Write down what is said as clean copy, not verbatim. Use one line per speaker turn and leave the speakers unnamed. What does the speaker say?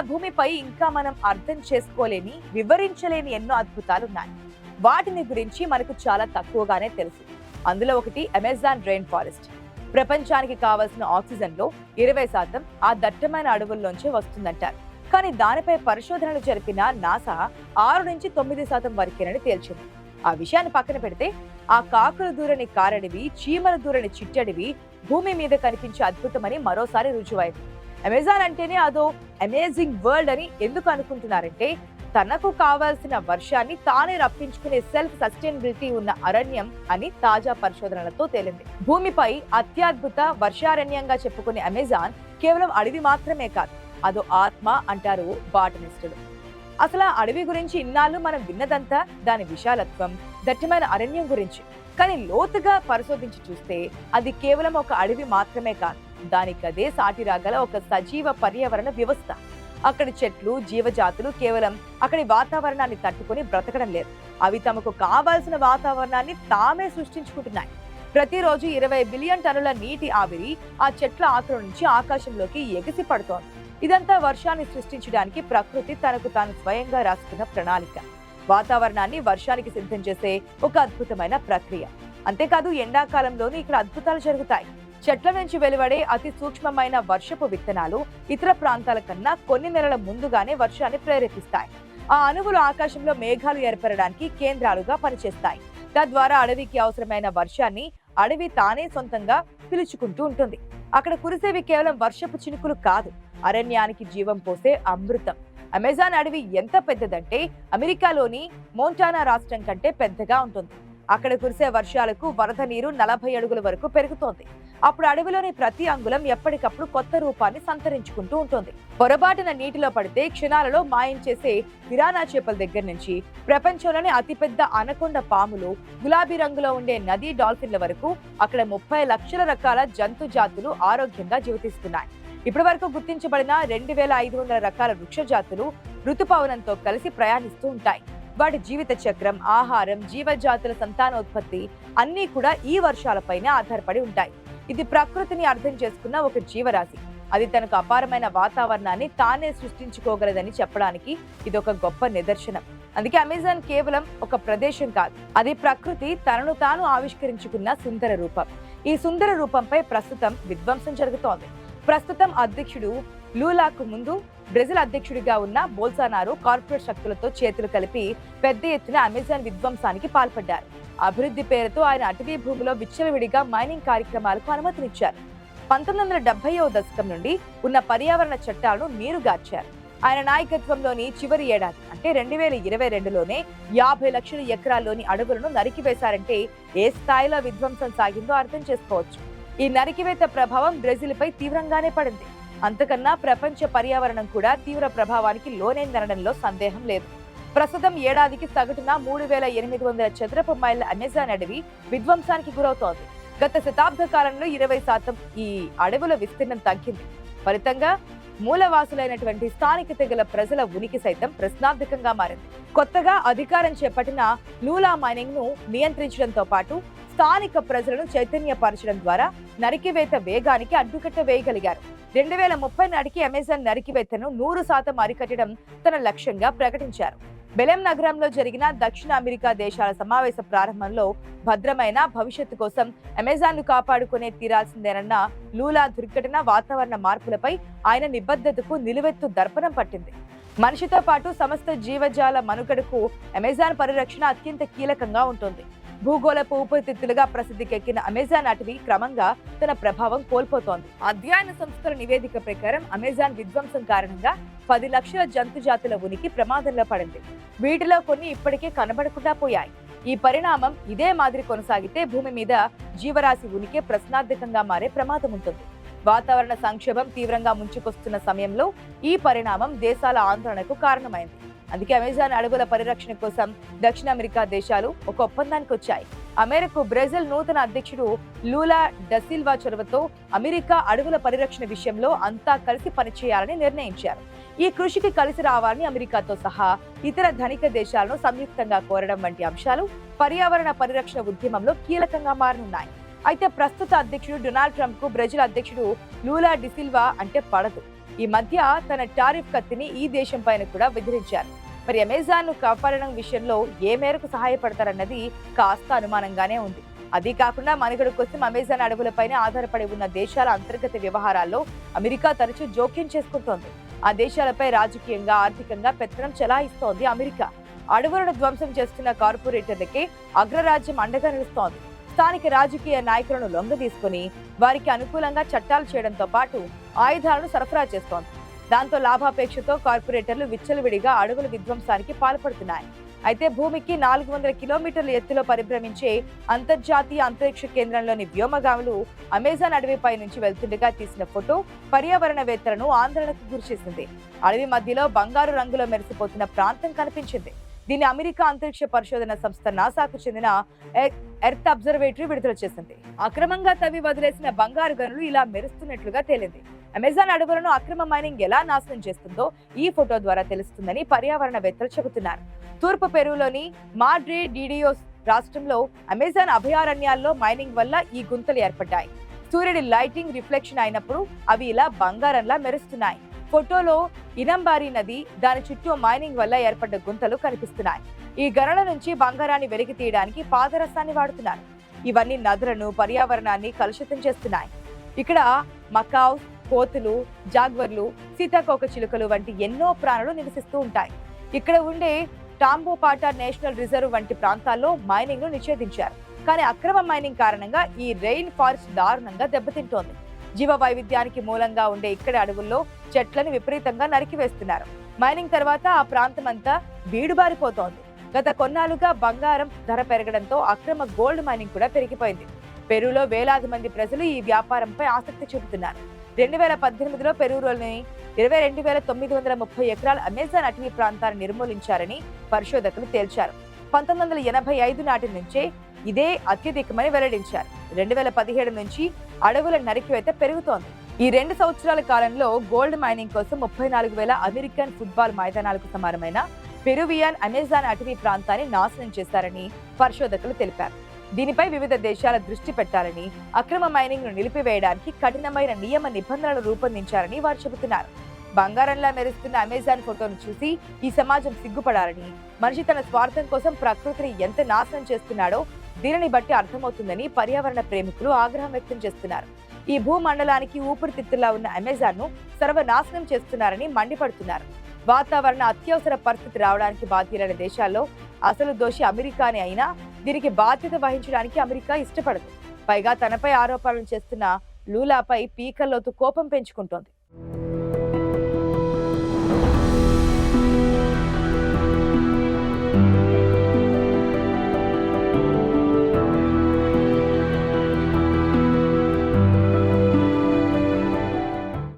భూమిపై ఇంకా మనం అర్థం చేసుకోలేని, వివరించలేని ఎన్నో అద్భుతాలున్నాయి. వాటిని గురించి మనకు చాలా తక్కువగానే తెలుసు. అందులో ఒకటి అమెజాన్ రెయిన్ ఫారెస్ట్. ప్రపంచానికి కావలసిన ఆక్సిజన్ లో 20% ఆ దట్టమైన అడవుల్లోంచే వస్తుందంటారు. కానీ దానిపై పరిశోధనలు జరిపిన నాసా 6 నుంచి 9% వరకేనని తేల్చింది. ఆ విషయాన్ని పక్కన పెడితే ఆ కాకులు దూరని కారడివి, చీమల దూరని చిట్టడివి భూమి మీద కనిపించే అద్భుతమని మరోసారి రుజువైంది. అమెజాన్ అంటేనే అదో అమేజింగ్ వరల్డ్ అని ఎందుకు అనుకుంటున్నారంటే, తనకు కావాల్సిన వర్షాన్ని తానే రప్పించుకునే సెల్ఫ్ సస్టైనబిలిటీ ఉన్న అరణ్యం అని తాజా పరిశోధనలతో తేలింది. భూమిపై అత్యద్భుత వర్షారణ్యంగా చెప్పుకునే అమెజాన్ కేవలం అడవి మాత్రమే కాదు, అదో ఆత్మ అంటారు బాటనిస్టులు. అసలు ఆ అడవి గురించి ఇన్నాళ్ళు మనం విన్నదంతా దాని విశాలత్వం, దట్టమైన అరణ్యం గురించి. కానీ లోతుగా పరిశోధించి చూస్తే అది కేవలం ఒక అడవి మాత్రమే కాదు, దానికదే సాటి రాగల ఒక సజీవ పర్యావరణ వ్యవస్థ. అక్కడి చెట్లు, జీవజాతులు కేవలం అక్కడి వాతావరణాన్ని తట్టుకొని బ్రతకడం లేదు, అవి తమకు కావాల్సిన వాతావరణాన్ని తామే సృష్టించుకుంటున్నాయి. ప్రతిరోజు 20 బిలియన్ టన్నుల నీటి ఆవిరి ఆ చెట్ల ఆకుల నుంచి ఆకాశంలోకి ఎగిసి పడుతోంది. ఇదంతా వర్షాన్ని సృష్టించడానికి ప్రకృతి తనకు తాను స్వయంగా రాసుకున్న ప్రణాళిక. వాతావరణాన్ని వర్షానికి సిద్ధం చేసే ఒక అద్భుతమైన ప్రక్రియ. అంతేకాదు ఎండాకాలంలోనూ ఇక్కడ అద్భుతాలు జరుగుతాయి. చెట్ల నుంచి వెలువడే అతి సూక్ష్మమైన వర్షపు విత్తనాలు ఇతర ప్రాంతాల కన్నా కొన్ని నెలల ముందుగానే వర్షాన్ని ప్రేరేపిస్తాయి. ఆ అణువులు ఆకాశంలో మేఘాలు ఏర్పడడానికి కేంద్రాలుగా పనిచేస్తాయి. తద్వారా అడవికి అవసరమైన వర్షాన్ని అడవి తానే సొంతంగా పిలుచుకుంటూ ఉంటుంది. అక్కడ కురిసేవి కేవలం వర్షపు చినుకులు కాదు, అరణ్యానికి జీవం పోసే అమృతం. అమెజాన్ అడవి ఎంత పెద్దదంటే అమెరికాలోని మోంటానా రాష్ట్రం కంటే పెద్దగా ఉంటుంది. అక్కడ కురిసే వర్షాలకు వరద నీరు 40 అడుగుల వరకు పెరుగుతోంది. అప్పుడు అడవిలోని ప్రతి అంగుళం ఎప్పటికప్పుడు కొత్త రూపాన్ని సంతరించుకుంటూ ఉంటుంది. పొరపాటున నీటిలో పడితే క్షణాలలో మాయం చేసే పిరానా చేపల దగ్గర నుంచి ప్రపంచంలోని అతిపెద్ద అనకొండ పాములు, గులాబీ రంగులో ఉండే నదీ డాల్ఫిన్ల వరకు అక్కడ 30 లక్షల రకాల జంతు జాతులు ఆరోగ్యంగా జీవిస్తున్నాయి. ఇప్పటి వరకు గుర్తించబడిన 2500 రకాల వృక్ష జాతులు ఋతుపవనంతో కలిసి ప్రయాణిస్తూ ఉంటాయి. వాటి జీవిత చక్రం, ఆహారం, జీవజాతుల సంతానోత్పత్తి అన్నీ కూడా ఈ వర్షాలపైనే ఆధారపడి ఉంటాయి. ఇది ప్రకృతిని అర్థం చేసుకున్న ఒక జీవరాశి. అది తనకు అపారమైన వాతావరణాన్ని తానే సృష్టించుకోగలదని చెప్పడానికి ఇది ఒక గొప్ప నిదర్శనం. అందుకే అమెజాన్ కేవలం ఒక ప్రదేశం కాదు, అది ప్రకృతి తనను తాను ఆవిష్కరించుకున్న సుందర రూపం. ఈ సుందర రూపంపై ప్రస్తుతం విధ్వంసం జరుగుతోంది. ప్రస్తుతం అధ్యక్షుడు లూలాకు ముందు బ్రెజిల్ అధ్యక్షుడిగా ఉన్న బోల్సనారో కార్పొరేట్ శక్తులతో చేతులు కలిపి పెద్ద ఎత్తున అమెజాన్ విధ్వంసానికి పాల్పడ్డారు. అభివృద్ధి పేరుతో ఆయన అటవీ భూమిలో విచ్చలవిడిగా మైనింగ్ కార్యక్రమాలకు అనుమతినిచ్చారు. 1970వ దశకం నుండి ఉన్న పర్యావరణ చట్టాలను నీరుగార్చారు. ఆయన నాయకత్వంలోని చివరి ఏడాది అంటే 2022లోనే 50 లక్షల ఎకరాల్లోని అడవులను నరికివేశారంటే ఏ స్థాయిలో విధ్వంసం సాగిందో అర్థం చేసుకోవచ్చు. ఈ నరికివేత ప్రభావం బ్రెజిల్పై తీవ్రంగానే పడింది. అంతకన్నా ప్రపంచ పర్యావరణం కూడా తీవ్ర ప్రభావానికి లోనైందనడంలో సందేహం లేదు. ప్రస్తుతం ఏడాదికి సగటున 3800 చదరపు మైళ్ళ అమెజాన్ అడవి విధ్వంసానికి గురవుతోంది. గత శతాబ్ద కాలంలో 20% ఈ అడవుల విస్తీర్ణం తగ్గింది. ఫలితంగా మూలవాసులైనటువంటి స్థానిక తెగల ప్రజల ఉనికి సైతం ప్రశ్నార్థకంగా మారింది. కొత్తగా అధికారం చేపట్టిన లూలా మైనింగ్ ను నియంత్రించడంతో పాటు స్థానిక ప్రజలను చైతన్యపరచడం ద్వారా నరికివేత వేగానికి అడ్డుకట్ట వేయగలిగారు. 2030 నాటికి అమెజాన్ నరికివేతను 100% అరికట్టడం తన లక్ష్యంగా ప్రకటించారు. బెలెం నగరంలో జరిగిన దక్షిణ అమెరికా దేశాల సమావేశ ప్రారంభంలో భద్రమైన భవిష్యత్తు కోసం అమెజాన్ ను కాపాడుకునే తీరాల్సిందేనన్న లూలా దుర్ఘటన వాతావరణ మార్పులపై ఆయన నిబద్ధతకు నిలువెత్తు దర్పణం పట్టింది. మనిషితో పాటు సమస్త జీవజాల మనుగడకు అమెజాన్ పరిరక్షణ అత్యంత కీలకంగా ఉంటుంది. భూగోళపు ఊపిరితిత్తులుగా ప్రసిద్ధికెక్కిన అమెజాన్ అటవీ క్రమంగా తన ప్రభావం కోల్పోతోంది. అధ్యయన సంస్థల నివేదిక ప్రకారం అమెజాన్ విధ్వంసం కారణంగా 10 లక్షల జంతు జాతుల ఉనికి ప్రమాదంలో పడింది. వీటిలో కొన్ని ఇప్పటికే కనబడకుండా పోయాయి. ఈ పరిణామం ఇదే మాదిరి కొనసాగితే భూమి మీద జీవరాశి ఉనికి ప్రశ్నార్థకంగా మారే ప్రమాదం ఉంటుంది. వాతావరణ సంక్షోభం తీవ్రంగా ముంచుకొస్తున్న సమయంలో ఈ పరిణామం దేశాల ఆందోళనకు కారణమైంది. అందుకే అమెజాన్ అడవుల పరిరక్షణ కోసం దక్షిణ అమెరికా దేశాలు ఒక ఒప్పందానికి వచ్చాయి. ఆ మేరకు బ్రెజిల్ నూతన అధ్యక్షుడు లూలా డసిల్వా చొరవతో అమెరికా అడవుల పరిరక్షణ విషయంలో అంతా కలిసి పనిచేయాలని నిర్ణయించారు. ఈ కృషికి కలిసి రావాలని అమెరికాతో సహా ఇతర ధనిక దేశాలను సంయుక్తంగా కోరడం వంటి అంశాలు పర్యావరణ పరిరక్షణ ఉద్యమంలో కీలకంగా మారనున్నాయి. అయితే ప్రస్తుత అధ్యక్షుడు డొనాల్డ్ ట్రంప్ కు బ్రెజిల్ అధ్యక్షుడు లూలా డిసిల్వా అంటే పడదు. ఈ మధ్య తన టారిఫ్ కత్తిని ఈ దేశం పైన కూడా విధించారు. మరి అమెజాన్ ను కాపాడడం విషయంలో ఏ మేరకు సహాయపడతారన్నది కాస్త అనుమానంగానే ఉంది. అదీ కాకుండా మనుగడ కోసం అమెజాన్ అడవులపైన ఆధారపడి ఉన్న దేశాల అంతర్గత వ్యవహారాల్లో అమెరికా తరచూ జోక్యం చేసుకుంటోంది. ఆ దేశాలపై రాజకీయంగా, ఆర్థికంగా పెత్తనం చెలాయిస్తోంది అమెరికా. అడవులను ధ్వంసం చేస్తున్న కార్పొరేటర్లకే అగ్రరాజ్యం అండగా నిలుస్తోంది. స్థానిక రాజకీయ నాయకులను లొంగదీసుకుని వారికి అనుకూలంగా చట్టాలు చేయడంతో పాటు ఆయుధాలను సరఫరా చేస్తోంది. దాంతో లాభాపేక్షతో కార్పొరేటర్లు విచ్చలవిడిగా అడవుల విధ్వంసానికి పాల్పడుతున్నాయి. అయితే భూమికి 400 కిలోమీటర్ల ఎత్తులో పరిభ్రమించే అంతర్జాతీయ అంతరిక్ష కేంద్రంలోని వ్యోమగాములు అమెజాన్ అడవిపై నుంచి వెళ్తుండగా తీసిన ఫోటో పర్యావరణవేత్తలను ఆందోళనకు గురిచేసింది. అడవి మధ్యలో బంగారు రంగులో మెరిసిపోతున్న ప్రాంతం కనిపించింది. దీన్ని అమెరికా అంతరిక్ష పరిశోధన సంస్థ నాసాకు చెందిన ఎర్త్ అబ్జర్వేటరీ విడుదల చేసింది. అక్రమంగా తవ్వి వదిలేసిన బంగారు గనులు ఇలా మెరుస్తున్నట్లుగా తేలింది. అమెజాన్ అడవులను అక్రమ మైనింగ్ ఎలా నాశనం చేస్తుందో ఈ ఫోటో ద్వారా తెలుస్తుందని పర్యావరణవేత్తలు చెబుతున్నారు. తూర్పు పెరూలోని మాడ్రే డిడియోస్ రాష్ట్రంలో అమెజాన్ అభయారణ్యాల్లో మైనింగ్ వల్ల ఈ గుంతలు ఏర్పడ్డాయి. సూర్యుడి లైటింగ్ రిఫ్లెక్షన్ అయినప్పుడు అవి ఇలా బంగారంలా మెరుస్తున్నాయి. ఫోటోలో ఇనంబారి నది, దాని చుట్టూ మైనింగ్ వల్ల ఏర్పడ్డ గుంతలు కనిపిస్తున్నాయి. ఈ గనుల నుంచి బంగారాన్ని వెలికి తీయడానికి పాదరసాన్ని వాడుతున్నారు. ఇవన్నీ నదులను, పర్యావరణాన్ని కలుషితం చేస్తున్నాయి. ఇక్కడ మకావ్, కోతులు, జాగ్వర్లు, సీతాకోక చిలుకలు వంటి ఎన్నో ప్రాణులు నివసిస్తూ ఉంటాయి. ఇక్కడ ఉండే టాంబోపాటా నేషనల్ రిజర్వ్ వంటి ప్రాంతాల్లో మైనింగ్ ను నిషేధించారు. కానీ అక్రమ మైనింగ్ కారణంగా ఈ రెయిన్ ఫారెస్ట్ దారుణంగా దెబ్బతింటోంది. జీవ వైవిధ్యానికి మూలంగా ఉండే ఇక్కడి అడవుల్లో చెట్లను విపరీతంగా నరికివేస్తున్నారు. మైనింగ్ తర్వాత ఆ ప్రాంతం అంతా బీడుబారిపోతోంది. గత కొన్నాళ్లుగా బంగారం ధర పెరగడంతో అక్రమ గోల్డ్ మైనింగ్ కూడా పెరిగిపోయింది. పెరూలో వేలాది మంది ప్రజలు ఈ వ్యాపారంపై ఆసక్తి చూపుతున్నారు. 2018లో పెరూలోని 22,930 ఎకరాల అమెజాన్ అటవీ ప్రాంతాన్ని నిర్మూలించారని పరిశోధకులు తేల్చారు. 1985 నాటి నుంచే ఇదే అత్యధికమని వెల్లడించారు. 2017 నుంచి అడవుల నరికివేత పెరుగుతోంది. ఈ 2 సంవత్సరాల కాలంలో గోల్డ్ మైనింగ్ కోసం 34,000 అమెరికన్ ఫుట్బాల్ మైదానాలకు సమానమైన పెరువియన్ అమెజాన్ అటవీ ప్రాంతాన్ని నాశనం చేశారని పరిశోధకులు తెలిపారు. దీనిపై వివిధ దేశాల దృష్టి పెట్టాలని, అక్రమ మైనింగ్ ను నిలిపివేయడానికి కఠినమైన నియమ నిబంధనలు రూపొందించారని వారు చెబుతున్నారు. బంగారంలా మెరుస్తున్న అమెజాన్ ఫోటోను చూసి ఈ సమాజం సిగ్గుపడాలని, మనిషి తన స్వార్థం కోసం ప్రకృతిని ఎంత నాశనం చేస్తున్నాడో దీనిని బట్టి అర్థమవుతుందని పర్యావరణ ప్రేమికులు ఆగ్రహం వ్యక్తం చేస్తున్నారు. ఈ భూమండలానికి ఊపిరితిత్తులా ఉన్న అమెజాన్ ను సర్వనాశనం చేస్తున్నారని మండిపడుతున్నారు. వాతావరణ అత్యవసర పరిస్థితి రావడానికి బాధ్యులైన దేశాల్లో అసలు దోషి అమెరికానే అయినా దీనికి బాధ్యత వహించడానికి అమెరికా ఇష్టపడదు. పైగా తనపై ఆరోపణలు చేస్తున్న లూలాపై పీకల్లోతు కోపం పెంచుకుంటోంది.